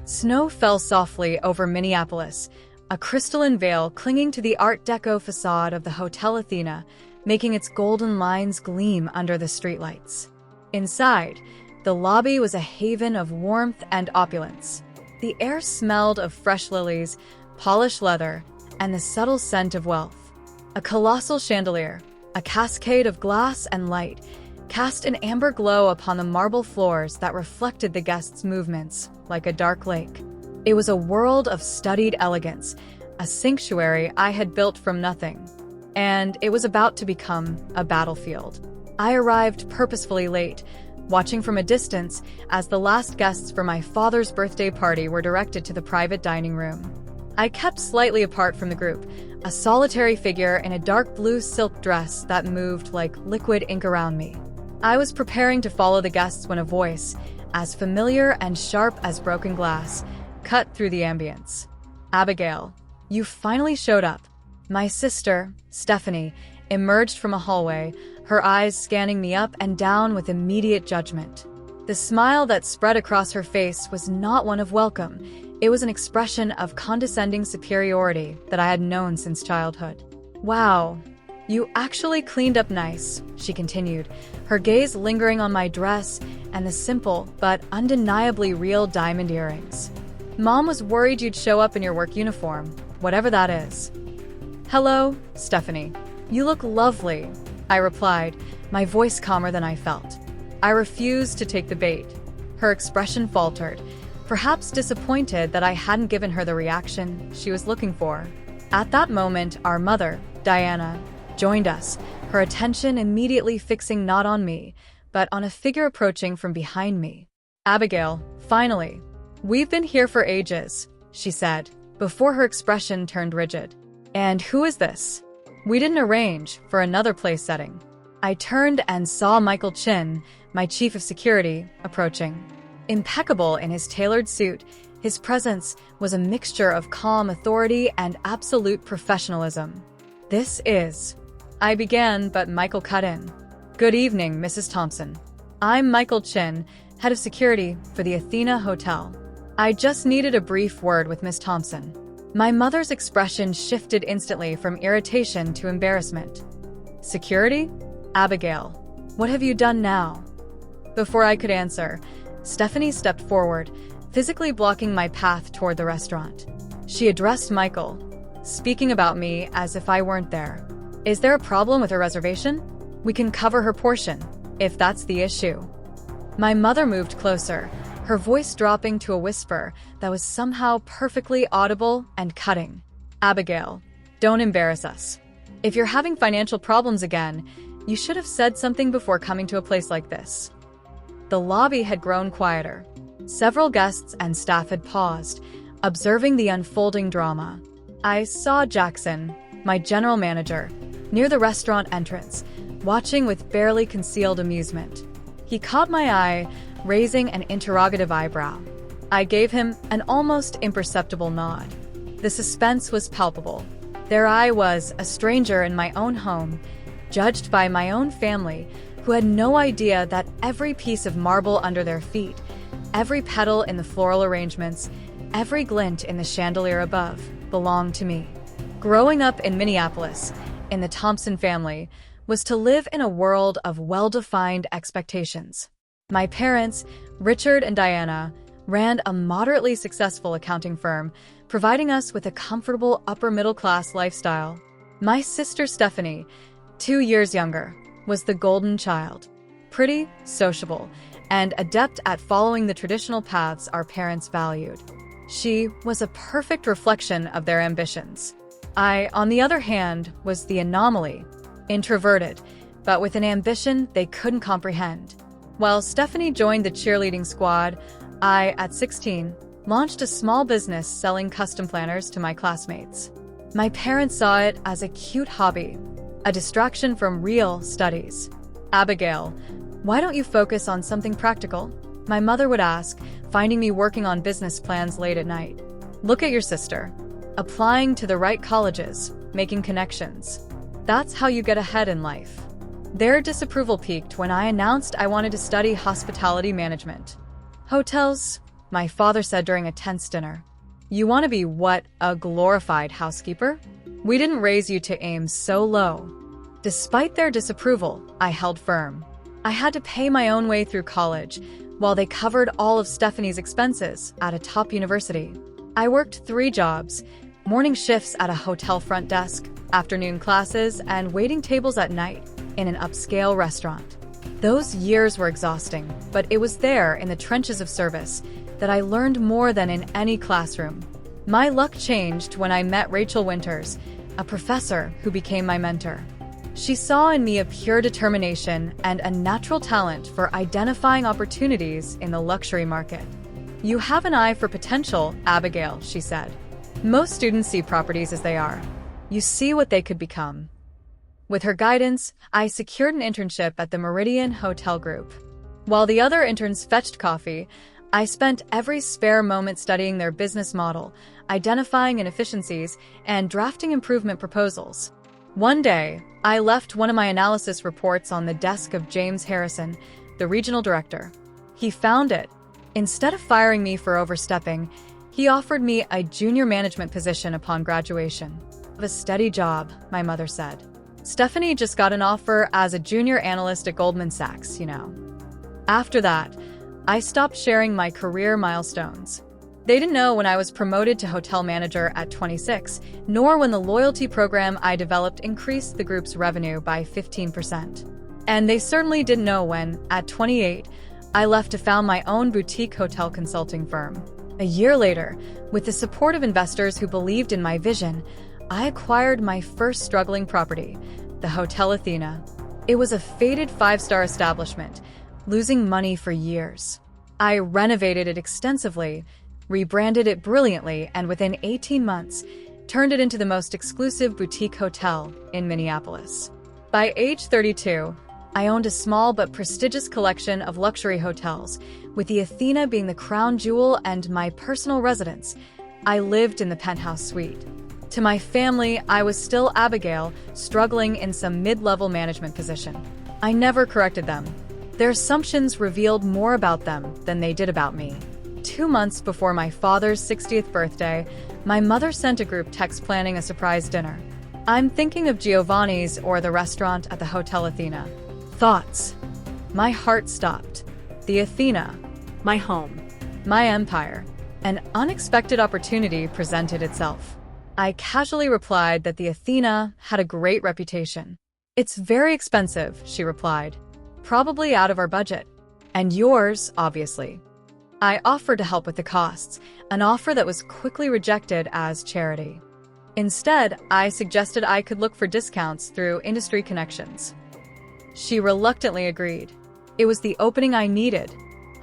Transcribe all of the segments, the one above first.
Snow fell softly over Minneapolis, a crystalline veil clinging to the Art Deco facade of the Hotel Athena, making its golden lines gleam under the streetlights. Inside, the lobby was a haven of warmth and opulence. The air smelled of fresh lilies, polished leather, and the subtle scent of wealth. A colossal chandelier, a cascade of glass and light, cast an amber glow upon the marble floors that reflected the guests' movements like a dark lake. It was a world of studied elegance, a sanctuary I had built from nothing. And it was about to become a battlefield. I arrived purposefully late, watching from a distance as the last guests for my father's birthday party were directed to the private dining room. I kept slightly apart from the group, a solitary figure in a dark blue silk dress that moved like liquid ink around me. I was preparing to follow the guests when a voice, as familiar and sharp as broken glass, cut through the ambience. "Abigail, you finally showed up." My sister, Stephanie, emerged from a hallway, her eyes scanning me up and down with immediate judgment. The smile that spread across her face was not one of welcome. It was an expression of condescending superiority that I had known since childhood. "Wow, you actually cleaned up nice," she continued, her gaze lingering on my dress and the simple but undeniably real diamond earrings. "Mom was worried you'd show up in your work uniform, whatever that is." "Hello, Stephanie. You look lovely," I replied, my voice calmer than I felt. I refused to take the bait. Her expression faltered, perhaps disappointed that I hadn't given her the reaction she was looking for. At that moment, our mother, Diana, joined us, her attention immediately fixing not on me, but on a figure approaching from behind me. "Abigail, finally. We've been here for ages," she said, before her expression turned rigid. "And who is this? We didn't arrange for another place setting." I turned and saw Michael Chin, my chief of security, approaching. Impeccable in his tailored suit, his presence was a mixture of calm authority and absolute professionalism. "This is..." I began, but Michael cut in. "Good evening, Mrs. Thompson. I'm Michael Chin, head of security for the Athena Hotel. I just needed a brief word with Miss Thompson." My mother's expression shifted instantly from irritation to embarrassment. "Security? Abigail, what have you done now?" Before I could answer, Stephanie stepped forward, physically blocking my path toward the restaurant. She addressed Michael, speaking about me as if I weren't there. "Is there a problem with her reservation? We can cover her portion, if that's the issue." My mother moved closer, her voice dropping to a whisper that was somehow perfectly audible and cutting. "Abigail, don't embarrass us. If you're having financial problems again, you should have said something before coming to a place like this." The lobby had grown quieter. Several guests and staff had paused, observing the unfolding drama. I saw Jackson, my general manager, near the restaurant entrance, watching with barely concealed amusement. He caught my eye, raising an interrogative eyebrow. I gave him an almost imperceptible nod. The suspense was palpable. There I was, a stranger in my own home, judged by my own family, who had no idea that every piece of marble under their feet, every petal in the floral arrangements, every glint in the chandelier above, belonged to me. Growing up in Minneapolis, in the Thompson family, was to live in a world of well-defined expectations. My parents, Richard and Diana, ran a moderately successful accounting firm, providing us with a comfortable upper-middle-class lifestyle. My sister Stephanie, 2 years younger, was the golden child. Pretty, sociable, and adept at following the traditional paths our parents valued. She was a perfect reflection of their ambitions. I, on the other hand, was the anomaly, introverted, but with an ambition they couldn't comprehend. While Stephanie joined the cheerleading squad, I, at 16, launched a small business selling custom planners to my classmates. My parents saw it as a cute hobby, a distraction from real studies. "Abigail, why don't you focus on something practical?" my mother would ask, finding me working on business plans late at night. "Look at your sister, applying to the right colleges, making connections. That's how you get ahead in life." Their disapproval peaked when I announced I wanted to study hospitality management. "Hotels," my father said during a tense dinner. You want to be what, a glorified housekeeper? We didn't raise you to aim so low. Despite their disapproval, I held firm. I had to pay my own way through college, while they covered all of Stephanie's expenses at a top university. I worked 3 jobs, morning shifts at a hotel front desk, afternoon classes, and waiting tables at night in an upscale restaurant. Those years were exhausting, but it was there in the trenches of service that I learned more than in any classroom. My luck changed when I met Rachel Winters, a professor who became my mentor. She saw in me a pure determination and a natural talent for identifying opportunities in the luxury market. You have an eye for potential, Abigail, she said. Most students see properties as they are. You see what they could become. With her guidance, I secured an internship at the Meridian Hotel Group. While the other interns fetched coffee, I spent every spare moment studying their business model, identifying inefficiencies, and drafting improvement proposals. One day, I left one of my analysis reports on the desk of James Harrison, the regional director. He found it. Instead of firing me for overstepping, he offered me a junior management position upon graduation. A steady job, my mother said. Stephanie just got an offer as a junior analyst at Goldman Sachs, you know. After that, I stopped sharing my career milestones. They didn't know when I was promoted to hotel manager at 26, nor when the loyalty program I developed increased the group's revenue by 15%. And they certainly didn't know when, at 28, I left to found my own boutique hotel consulting firm. A year later, with the support of investors who believed in my vision, I acquired my first struggling property, the Hotel Athena. It was a faded 5-star establishment, losing money for years. I renovated it extensively, rebranded it brilliantly, and within 18 months, turned it into the most exclusive boutique hotel in Minneapolis. By age 32, I owned a small but prestigious collection of luxury hotels, with the Athena being the crown jewel and my personal residence. I lived in the penthouse suite. To my family, I was still Abigail, struggling in some mid-level management position. I never corrected them. Their assumptions revealed more about them than they did about me. 2 months before my father's 60th birthday, my mother sent a group text planning a surprise dinner. I'm thinking of Giovanni's or the restaurant at the Hotel Athena. Thoughts. My heart stopped. The Athena. My home. My empire. An unexpected opportunity presented itself. I casually replied that the Athena had a great reputation. It's very expensive, she replied. Probably out of our budget. And yours, obviously. I offered to help with the costs, an offer that was quickly rejected as charity. Instead, I suggested I could look for discounts through industry connections. She reluctantly agreed. It was the opening I needed.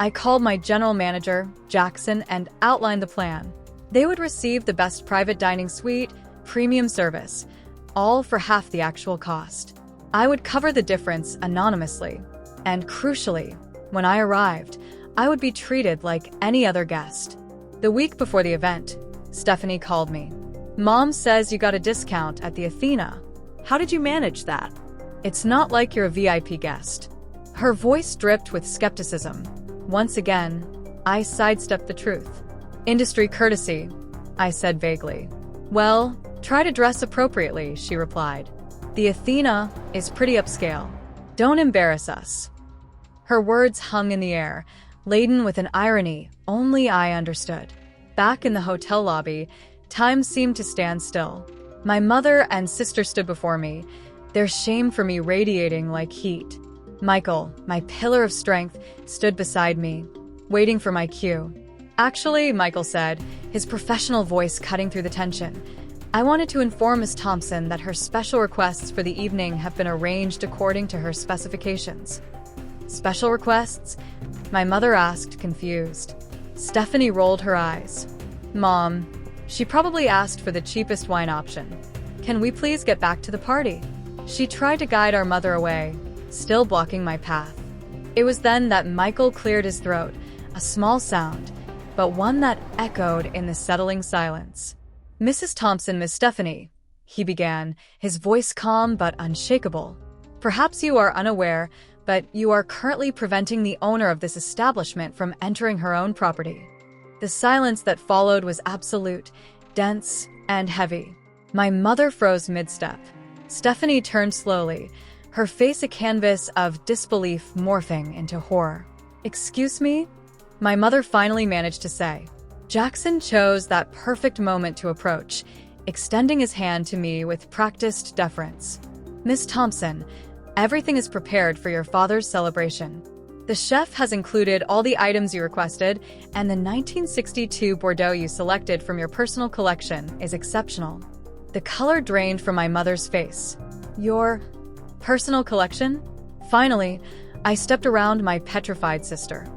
I called my general manager, Jackson, and outlined the plan. They would receive the best private dining suite, premium service, all for half the actual cost. I would cover the difference anonymously. And crucially, when I arrived, I would be treated like any other guest. The week before the event, Stephanie called me. Mom says you got a discount at the Athena. How did you manage that? It's not like you're a VIP guest. Her voice dripped with skepticism. Once again, I sidestepped the truth. Industry courtesy, I said vaguely. Well, try to dress appropriately, she replied. The Athena is pretty upscale. Don't embarrass us. Her words hung in the air, laden with an irony only I understood. Back in the hotel lobby, time seemed to stand still. My mother and sister stood before me, their shame for me radiating like heat. Michael, my pillar of strength, stood beside me, waiting for my cue. Actually, Michael said, his professional voice cutting through the tension, I wanted to inform Miss Thompson that her special requests for the evening have been arranged according to her specifications. Special requests? My mother asked, confused. Stephanie rolled her eyes. Mom, she probably asked for the cheapest wine option. Can we please get back to the party? She tried to guide our mother away, still blocking my path. It was then that Michael cleared his throat, a small sound, but one that echoed in the settling silence. Mrs. Thompson, Miss Stephanie, he began, his voice calm but unshakable. Perhaps you are unaware, but you are currently preventing the owner of this establishment from entering her own property. The silence that followed was absolute, dense, and heavy. My mother froze mid-step. Stephanie turned slowly, her face a canvas of disbelief morphing into horror. "Excuse me?" My mother finally managed to say. Jackson chose that perfect moment to approach, extending his hand to me with practiced deference. "Miss Thompson, everything is prepared for your father's celebration. The chef has included all the items you requested, and the 1962 Bordeaux you selected from your personal collection is exceptional." The color drained from my mother's face. "Your personal collection?" Finally, I stepped around my petrified sister.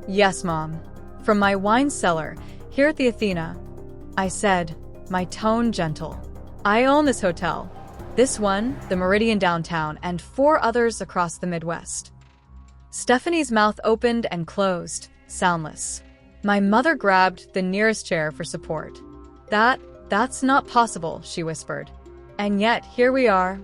"Yes, Mom. From my wine cellar, here at the Athena," I said, my tone gentle. "I own this hotel. This one, the Meridian downtown, and 4 others across the Midwest." Stephanie's mouth opened and closed, soundless. My mother grabbed the nearest chair for support. That's not possible," she whispered. "And yet, here we are."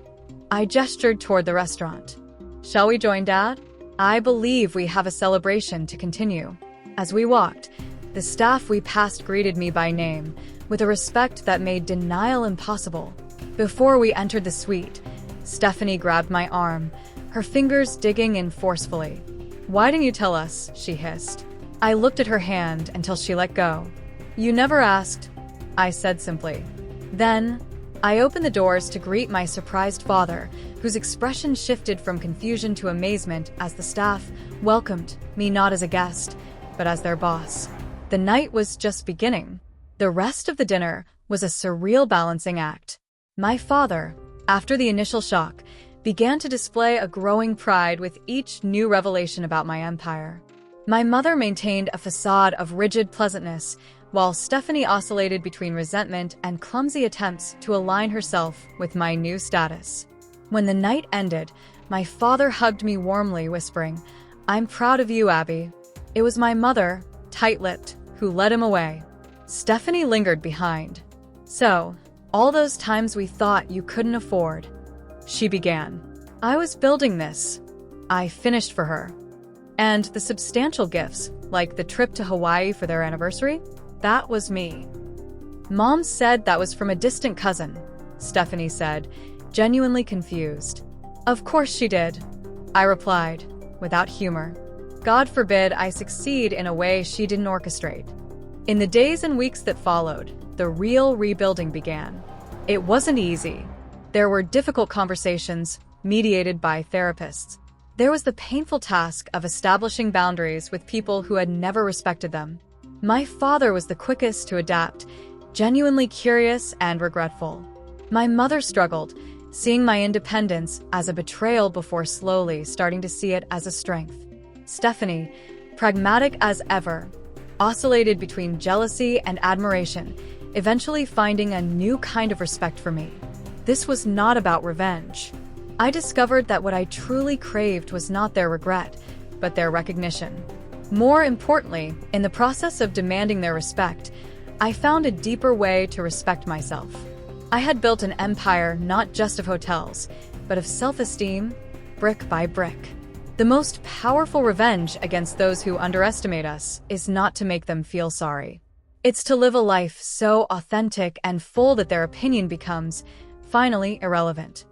I gestured toward the restaurant. "Shall we join, Dad? I believe we have a celebration to continue." As we walked, the staff we passed greeted me by name, with a respect that made denial impossible. Before we entered the suite, Stephanie grabbed my arm, her fingers digging in forcefully. "Why didn't you tell us?" she hissed. I looked at her hand until she let go. "You never asked," I said simply. Then, I opened the doors to greet my surprised father, whose expression shifted from confusion to amazement as the staff welcomed me not as a guest, but as their boss. The night was just beginning. The rest of the dinner was a surreal balancing act. My father, after the initial shock, began to display a growing pride with each new revelation about my empire. My mother maintained a facade of rigid pleasantness, while Stephanie oscillated between resentment and clumsy attempts to align herself with my new status. When the night ended, my father hugged me warmly, whispering, "I'm proud of you, Abby." It was my mother, tight-lipped, who led him away. Stephanie lingered behind. "So, all those times we thought you couldn't afford," she began. "I was building this." I finished for her. "And the substantial gifts, like the trip to Hawaii for their anniversary? That was me." "Mom said that was from a distant cousin," Stephanie said, genuinely confused. "Of course she did," I replied, without humor. God forbid I succeed in a way she didn't orchestrate. In the days and weeks that followed, the real rebuilding began. It wasn't easy. There were difficult conversations, mediated by therapists. There was the painful task of establishing boundaries with people who had never respected them. My father was the quickest to adapt, genuinely curious and regretful. My mother struggled, seeing my independence as a betrayal before slowly starting to see it as a strength. Stephanie, pragmatic as ever, oscillated between jealousy and admiration, eventually finding a new kind of respect for me. This was not about revenge. I discovered that what I truly craved was not their regret, but their recognition. More importantly, in the process of demanding their respect, I found a deeper way to respect myself. I had built an empire not just of hotels, but of self-esteem, brick by brick. The most powerful revenge against those who underestimate us is not to make them feel sorry. It's to live a life so authentic and full that their opinion becomes, finally, irrelevant.